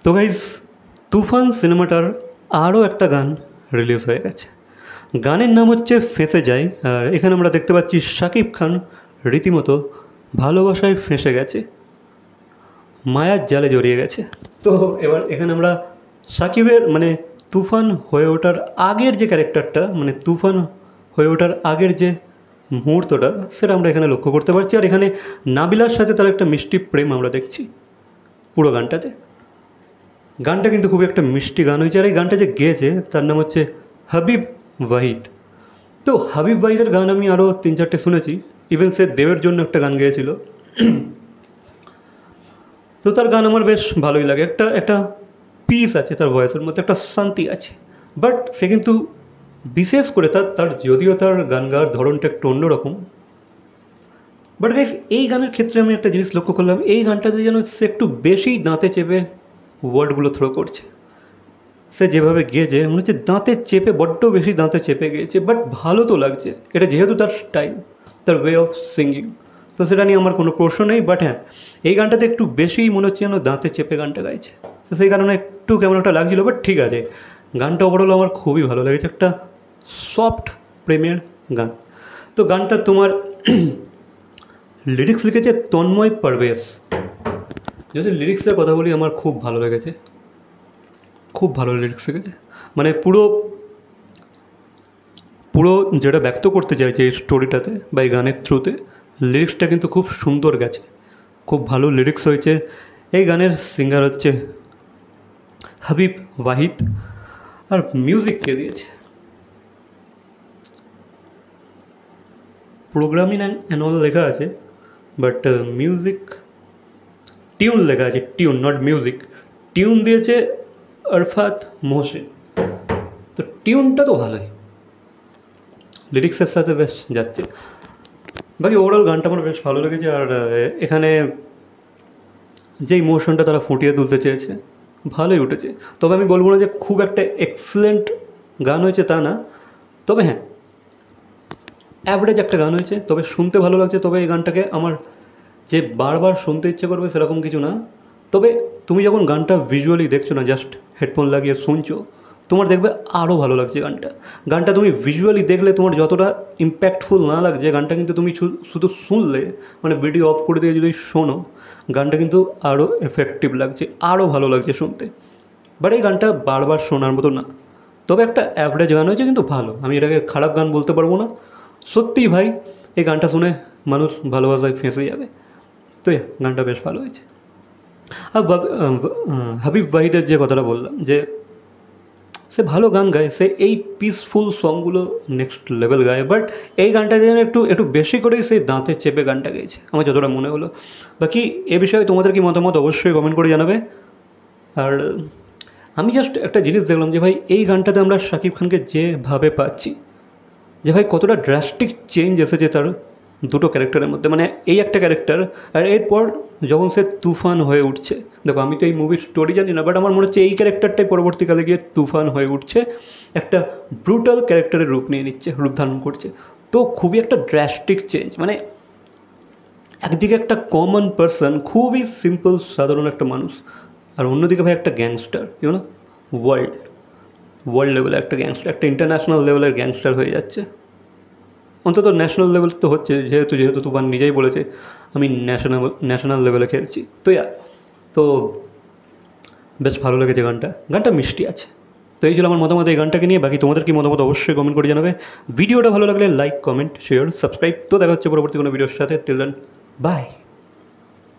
তো গাইস, তুফান সিনেমাটার আরও একটা গান রিলিজ হয়ে গেছে। গানের নাম হচ্ছে ফেঁসে যায়। আর এখানে আমরা দেখতে পাচ্ছি শাকিব খান রীতিমতো ভালোবাসায় ফেঁসে গেছে, মায়ার জালে জড়িয়ে গেছে। তো এবার এখানে আমরা শাকিবের মানে তুফান হয়ে ওঠার আগের যে ক্যারেক্টারটা, মানে তুফান হয়ে ওঠার আগের যে মুহূর্তটা, সেটা আমরা এখানে লক্ষ্য করতে পারছি। আর এখানে নাবিলার সাথে তার একটা মিষ্টি প্রেম আমরা দেখছি পুরো গানটাতে। গানটা কিন্তু খুবই একটা মিষ্টি গান হয়েছে। আর এই গানটা যে গেয়েছে তার নাম হচ্ছে হাবিব ওয়াহিদ। তো হাবিব ওয়াহিদের গান আমি আরও 3-4টে শুনেছি। ইভেন সে দেবের জন্য একটা গান গেয়েছিল। তো তার গান আমার বেশ ভালোই লাগে। একটা পিস আছে তার ভয়েসের মধ্যে, একটা শান্তি আছে। বাট সে কিন্তু বিশেষ করে তার যদিও তার গান গাওয়ার ধরনটা একটু অন্যরকম, বাট গাইস এই গানের ক্ষেত্রে আমি একটা জিনিস লক্ষ্য করলাম, এই গানটাতে যেন সে একটু বেশি দাঁতে চেপে ওয়ার্ডগুলো থ্রো করছে। সে যেভাবে গেয়েছে মনে হচ্ছে দাঁতে চেপে, বড্ড বেশি দাঁতে চেপে গিয়েছে। বাট ভালো তো লাগছে, এটা যেহেতু তার স্টাইল, তার ওয়ে অফ সিঙ্গিং, তো সেটা নিয়ে আমার কোনো প্রশ্ন নেই। বাট হ্যাঁ, এই গানটাতে একটু বেশিই মনে হচ্ছে যেন দাঁতে চেপে গানটা গাইছে। তো সেই কারণে একটু কেমন একটা লাগছিলো। বাট ঠিক আছে, গানটা ওভারঅল আমার খুবই ভালো লেগেছে। একটা সফট প্রেমের গান। তো গানটা তোমার লিরিক্স লিখেছে তন্ময় পারভেজ। যদি লিরিক্সের কথা বলি, আমার খুব ভালো লেগেছে, খুব ভালো লিরিক্স লিখেছে। মানে পুরো যেটা ব্যক্ত করতে চাইছে এই স্টোরিটাতে বা এই গানের থ্রুতে, লিরিক্সটা কিন্তু খুব সুন্দর গেছে, খুব ভালো লিরিক্স হয়েছে। এই গানের সিঙ্গার হচ্ছে হাবিব ওয়াহিদ। আর মিউজিক কে দিয়েছে, প্রোগ্রামিং অ্যান্ড অল লেখা আছে, বাট মিউজিক টিউন লেখা আছে, টিউন নট মিউজিক। টিউন দিয়েছে আরফাত মোহসিন। তো টিউনটা তো ভালোই, লিরিক্সের সাথে বেশ যাচ্ছে। বাকি ওভারঅল গানটা আমার বেশ ভালো লেগেছে। আর এখানে যে ইমোশনটা তারা ফুটিয়ে তুলতে চেয়েছে ভালোই উঠেছে। তবে আমি বলবো না যে খুব একটা এক্সেলেন্ট গান হয়েছে, তা না। তবে হ্যাঁ, অ্যাভারেজ একটা গান হয়েছে, তবে শুনতে ভালো লাগছে। তবে এই গানটাকে আমার যে বারবার শুনতে ইচ্ছে করবে সেরকম কিছু না। তবে তুমি যখন গানটা ভিজুয়ালি দেখছো না, জাস্ট হেডফোন লাগিয়ে শুনছো, তোমার দেখবে আরও ভালো লাগছে গানটা। গানটা তুমি ভিজুয়ালি দেখলে তোমার যতটা ইম্প্যাক্টফুল না লাগছে, গানটা কিন্তু তুমি শুধু শুনলে, মানে ভিডিও অফ করে দিয়ে যদি শোনো, গানটা কিন্তু আরও এফেক্টিভ লাগছে, আরও ভালো লাগছে শুনতে। বাট এই গানটা বারবার শোনার মতো না। তবে একটা অ্যাভারেজ গান হয়েছে, কিন্তু ভালো। আমি এটাকে খারাপ গান বলতে পারবো না। সত্যিই ভাই, এই গানটা শুনে মানুষ ভালোবাসায় ফেঁসে যাবে। তো গানটা বেশ ভালো হয়েছে। আর হাবিব ওয়াহিদের যে কথাটা বললাম, যে সে ভালো গান গায়, সে এই পিসফুল সংগুলো নেক্সট লেভেল গায়। বাট এই গানটা যেন একটু বেশি করেই সে দাঁতে চেপে গানটা গেয়েছে, আমার যতটা মনে হলো। বাকি এ বিষয়ে তোমাদের কি মতামত অবশ্যই কমেন্ট করে জানাবে। আর আমি জাস্ট একটা জিনিস দেখলাম যে ভাই, এই গানটাতে আমরা শাকিব খানকে যেভাবে পাচ্ছি, যে ভাই কতটা ড্রাস্টিক চেঞ্জ এসেছে তার দুটো ক্যারেক্টারের মধ্যে। মানে এই একটা ক্যারেক্টার, আর এরপর যখন সে তুফান হয়ে উঠছে, দেখো আমি তো এই মুভির স্টোরি জানি না, বাট আমার মনে হচ্ছে এই ক্যারেক্টারটাই পরবর্তীকালে গিয়ে তুফান হয়ে উঠছে, একটা ব্রুটাল ক্যারেক্টারের রূপ নিয়ে নিচ্ছে, রূপ ধারণ করছে। তো খুবই একটা ড্রাস্টিক চেঞ্জ। মানে একদিকে একটা কমন পার্সন, খুবই সিম্পল সাধারণ একটা মানুষ, আর অন্যদিকে ভাই একটা গ্যাংস্টার, ইউনো, ওয়ার্ল্ড লেভেলের একটা গ্যাংস্টার, একটা ইন্টারন্যাশনাল লেভেলের গ্যাংস্টার হয়ে যাচ্ছে। অন্তত ন্যাশনাল লেভেল তো হচ্ছে, যেহেতু তুফান নিজেই বলেছে আমি ন্যাশনাল লেভেলে খেলছি। তো বেশ ভালো লেগেছে গানটা মিষ্টি আছে। তো এই ছিল আমার মতামত এই গানটাকে নিয়ে। বাকি তোমাদের কি মতামত অবশ্যই কমেন্ট করে জানাবে। ভিডিওটা ভালো লাগলে লাইক, কমেন্ট, শেয়ার, সাবস্ক্রাইব। তো দেখা হচ্ছে পরবর্তী কোনো ভিডিওর সাথে। Till then, by.